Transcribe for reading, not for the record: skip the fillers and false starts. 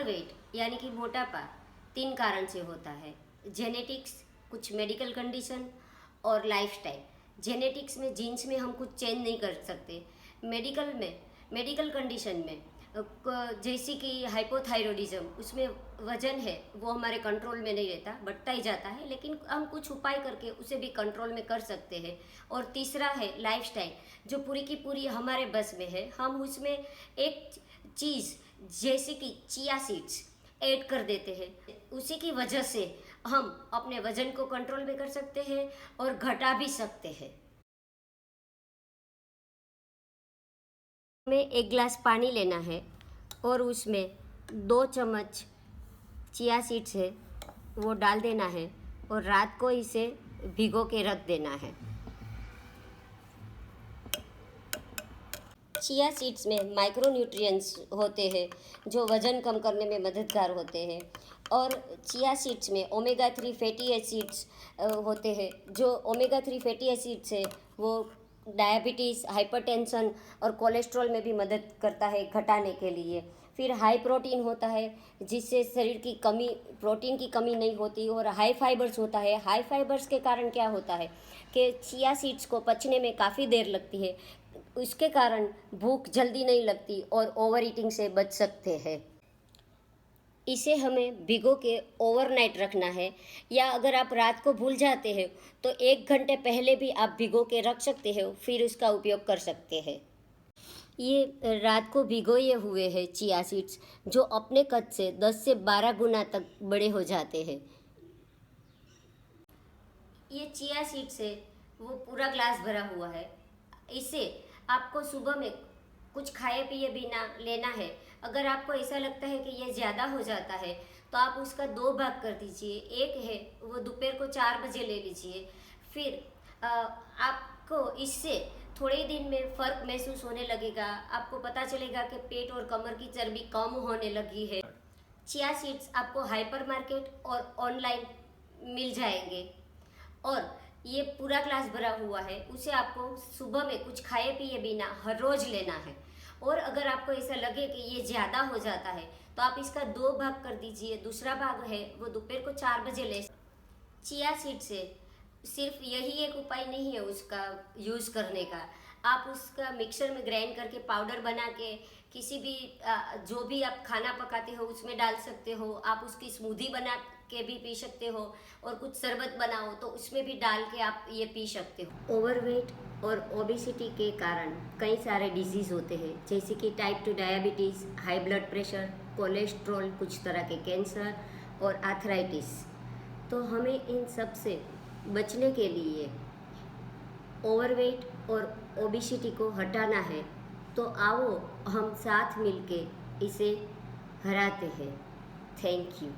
Overweight यानी कि मोटापा 3 कारण से होता है। जेनेटिक्स, कुछ मेडिकल कंडीशन और लाइफस्टाइल। जेनेटिक्स में, जीन्स में हम कुछ चेंज नहीं कर सकते। मेडिकल कंडीशन में जैसे कि हाइपोथायरॉयडिज्म, उसमें वजन है वो हमारे कंट्रोल में नहीं रहता, बढ़ता ही जाता है, लेकिन हम कुछ उपाय करके उसे भी कंट्रोल में कर सकते हैं। और तीसरा है लाइफस्टाइल, जो पूरी की पूरी हमारे बस में है। हम उसमें एक चीज़ जैसे कि चिया सीड्स ऐड कर देते हैं, उसी की वजह से हम अपने वजन को कंट्रोल में कर सकते हैं और घटा भी सकते हैं। हमें 1 गिलास पानी लेना है और उसमें 2 चम्मच चिया सीड्स है वो डाल देना है और रात को इसे भिगो के रख देना है। चिया सीड्स में माइक्रो न्यूट्रिएंट्स होते हैं जो वज़न कम करने में मददगार होते हैं, और चिया सीड्स में ओमेगा 3 फैटी एसिड्स होते हैं। जो ओमेगा 3 फैटी एसिड्स है वो डायबिटीज़, हाइपरटेंशन और कोलेस्ट्रॉल में भी मदद करता है घटाने के लिए। फिर हाई प्रोटीन होता है जिससे शरीर की कमी, प्रोटीन की कमी नहीं होती, और हाई फाइबर्स होता है। हाई फाइबर्स के कारण क्या होता है कि चिया सीड्स को पचने में काफ़ी देर लगती है, उसके कारण भूख जल्दी नहीं लगती और ओवर ईटिंग से बच सकते हैं। इसे हमें भिगो के ओवरनाइट रखना है, या अगर आप रात को भूल जाते हैं तो 1 घंटे पहले भी आप भिगो के रख सकते हो, फिर उसका उपयोग कर सकते हैं। ये रात को भिगोए हुए हैं चिया सीड्स, जो अपने कद से 10 से 12 गुना तक बड़े हो जाते हैं। ये चिया सीड्स है वो पूरा ग्लास भरा हुआ है। इसे आपको सुबह में कुछ खाए पिए बिना लेना है। अगर आपको ऐसा लगता है कि ये ज़्यादा हो जाता है तो आप उसका 2 भाग कर दीजिए। एक है वो दोपहर को 4 बजे ले लीजिए। फिर आपको इससे थोड़े ही दिन में फ़र्क महसूस होने लगेगा। आपको पता चलेगा कि पेट और कमर की चर्बी कम होने लगी है। चिया सीड्स आपको हाइपर मार्केट और ऑनलाइन मिल जाएंगे, और ये पूरा ग्लास भरा हुआ है, उसे आपको सुबह में कुछ खाए पिए बिना हर रोज लेना है। और अगर आपको ऐसा लगे कि ये ज़्यादा हो जाता है तो आप इसका 2 भाग कर दीजिए। दूसरा भाग है वो दोपहर को 4 बजे ले। चिया सीड से सिर्फ यही एक उपाय नहीं है उसका यूज़ करने का। आप उसका मिक्सर में ग्राइंड करके पाउडर बना के किसी भी जो भी आप खाना पकाते हो उसमें डाल सकते हो। आप उसकी स्मूदी बना के भी पी सकते हो, और कुछ शरबत बनाओ तो उसमें भी डाल के आप ये पी सकते हो। ओवरवेट और ओबेसिटी के कारण कई सारे डिजीज़ होते हैं, जैसे कि type 2 diabetes, high blood pressure, cholesterol, कुछ तरह के कैंसर और आर्थराइटिस। तो हमें इन सब से बचने के लिए ओवरवेट और ओबेसिटी को हटाना है, तो आओ हम साथ मिलके इसे हराते हैं। Thank you.